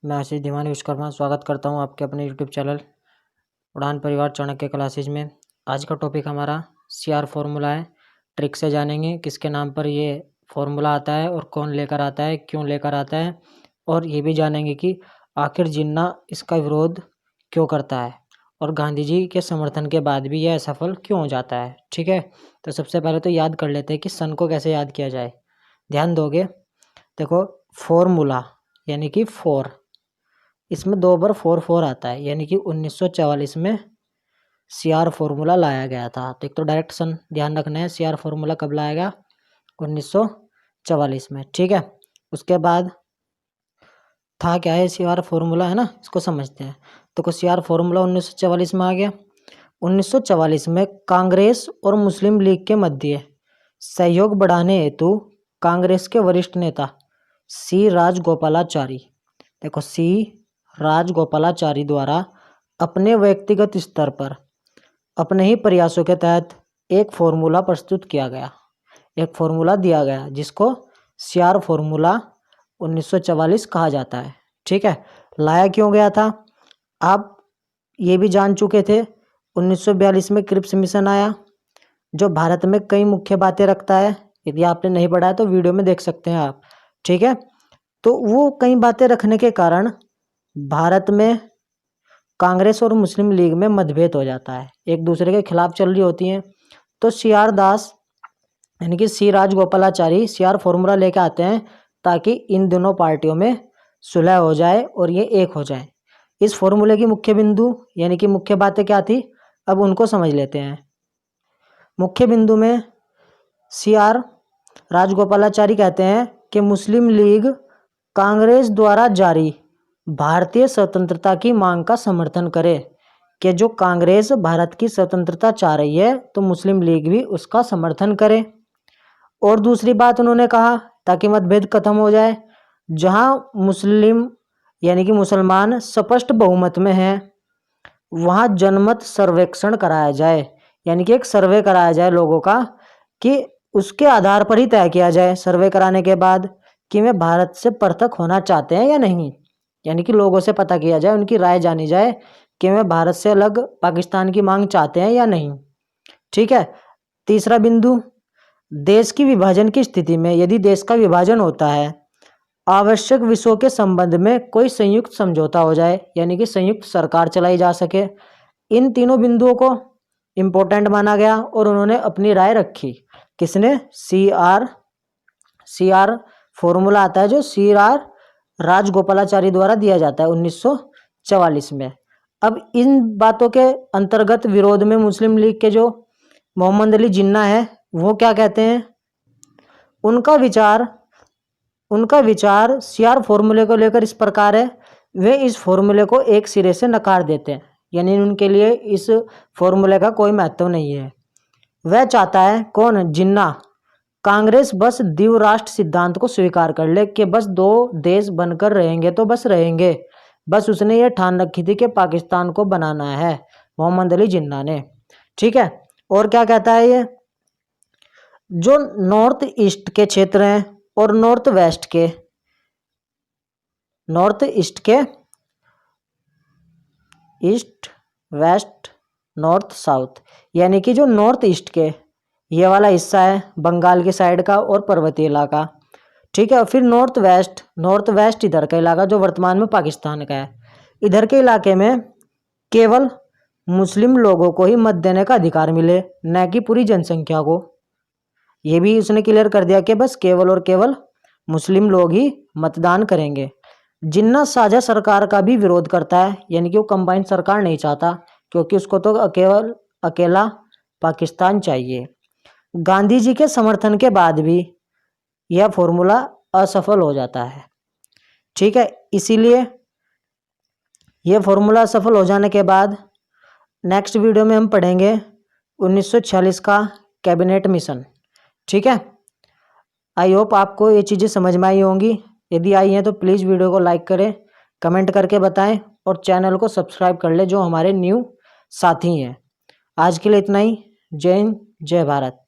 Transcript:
मैं आशीष धीमान विश्वकर्मा स्वागत करता हूं आपके अपने यूट्यूब चैनल उड़ान परिवार चाणक्य क्लासेज में। आज का टॉपिक हमारा CR फॉर्मूला है। ट्रिक से जानेंगे किसके नाम पर ये फॉर्मूला आता है और कौन लेकर आता है, क्यों लेकर आता है, और ये भी जानेंगे कि आखिर जिन्ना इसका विरोध क्यों करता है और गांधी जी के समर्थन के बाद भी यह असफल क्यों हो जाता है। ठीक है, तो सबसे पहले तो याद कर लेते हैं कि सन को कैसे याद किया जाए। ध्यान दोगे, देखो फॉर्मूला यानी कि 4, इसमें 2 बार 4 आता है, यानी कि 1944 में CR फॉर्मूला लाया गया था। तो एक तो डायरेक्ट सन ध्यान रखना है, CR फॉर्मूला कब लाया गया, 1944 में। ठीक है, उसके बाद था क्या है CR फॉर्मूला, है ना, इसको समझते हैं। तो CR फॉर्मूला 1944 में आ गया। 1944 में कांग्रेस और मुस्लिम लीग के मध्य सहयोग बढ़ाने हेतु कांग्रेस के वरिष्ठ नेता C राजगोपालाचारी, देखो C राजगोपालाचारी द्वारा अपने व्यक्तिगत स्तर पर अपने ही प्रयासों के तहत एक फॉर्मूला प्रस्तुत किया गया, एक फॉर्मूला दिया गया जिसको CR फॉर्मूला 1944 कहा जाता है। ठीक है, लाया क्यों गया था आप ये भी जान चुके थे। 1942 में क्रिप्स मिशन आया जो भारत में कई मुख्य बातें रखता है। यदि आपने नहीं पढ़ा है तो वीडियो में देख सकते हैं आप। ठीक है, तो वो कई बातें रखने के कारण भारत में कांग्रेस और मुस्लिम लीग में मतभेद हो जाता है, एक दूसरे के खिलाफ चल रही होती हैं। तो CR दास यानी कि C राजगोपालाचारी CR फॉर्मूला लेके आते हैं ताकि इन दोनों पार्टियों में सुलह हो जाए और ये एक हो जाए। इस फॉर्मूले की मुख्य बिंदु यानी कि मुख्य बातें क्या थी, अब उनको समझ लेते हैं। मुख्य बिंदु में CR राजगोपालाचारी कहते हैं कि मुस्लिम लीग कांग्रेस द्वारा जारी भारतीय स्वतंत्रता की मांग का समर्थन करे, कि जो कांग्रेस भारत की स्वतंत्रता चाह रही है तो मुस्लिम लीग भी उसका समर्थन करे। और दूसरी बात उन्होंने कहा ताकि मतभेद खत्म हो जाए, जहां मुस्लिम यानी कि मुसलमान स्पष्ट बहुमत में हैं वहां जनमत सर्वेक्षण कराया जाए, यानी कि एक सर्वे कराया जाए लोगों का, कि उसके आधार पर ही तय किया जाए सर्वे कराने के बाद कि वे भारत से पृथक होना चाहते हैं या नहीं। यानी कि लोगों से पता किया जाए, उनकी राय जानी जाए कि वे भारत से अलग पाकिस्तान की मांग चाहते हैं या नहीं। ठीक है, तीसरा बिंदु, देश की विभाजन की स्थिति में यदि देश का विभाजन होता है आवश्यक विषयों के संबंध में कोई संयुक्त समझौता हो जाए, यानी कि संयुक्त सरकार चलाई जा सके। इन तीनों बिंदुओं को इम्पोर्टेंट माना गया और उन्होंने अपनी राय रखी। किसने, CR फॉर्मूला आता है जो CR राजगोपालाचारी द्वारा दिया जाता है 1944 में। अब इन बातों के अंतर्गत विरोध में मुस्लिम लीग के जो मोहम्मद अली जिन्ना है वो क्या कहते हैं, उनका विचार CR फॉर्मूले को लेकर इस प्रकार है, वे इस फॉर्मूले को एक सिरे से नकार देते हैं, यानी उनके लिए इस फॉर्मूले का कोई महत्व नहीं है। वह चाहता है, कौन, जिन्ना, कांग्रेस बस द्विराष्ट्र सिद्धांत को स्वीकार कर ले कि बस 2 देश बनकर रहेंगे तो बस रहेंगे। बस उसने ये ठान रखी थी कि पाकिस्तान को बनाना है, मोहम्मद अली जिन्ना ने। ठीक है, और क्या कहता है ये, जो नॉर्थ ईस्ट के क्षेत्र हैं और north east west north south, यानी कि जो नॉर्थ ईस्ट के ये वाला हिस्सा है बंगाल की साइड का और पर्वतीय इलाका। ठीक है, फिर नॉर्थ वेस्ट इधर का इलाका जो वर्तमान में पाकिस्तान का है, इधर के इलाके में केवल मुस्लिम लोगों को ही मत देने का अधिकार मिले, न कि पूरी जनसंख्या को। ये भी उसने क्लियर कर दिया कि बस केवल और केवल मुस्लिम लोग ही मतदान करेंगे। जिन्ना साझा सरकार का भी विरोध करता है, यानी कि वो कंबाइंड सरकार नहीं चाहता क्योंकि उसको तो केवल अकेला पाकिस्तान चाहिए। गांधी जी के समर्थन के बाद भी यह फॉर्मूला असफल हो जाता है। ठीक है, इसीलिए यह फॉर्मूला असफल हो जाने के बाद नेक्स्ट वीडियो में हम पढ़ेंगे 1946 का कैबिनेट मिशन। ठीक है, आई होप आपको ये चीज़ें समझ में आई होंगी। यदि आई हैं तो प्लीज़ वीडियो को लाइक करें, कमेंट करके बताएं और चैनल को सब्सक्राइब कर लें जो हमारे न्यू साथी हैं। आज के लिए इतना ही। जय हिंद, जय भारत।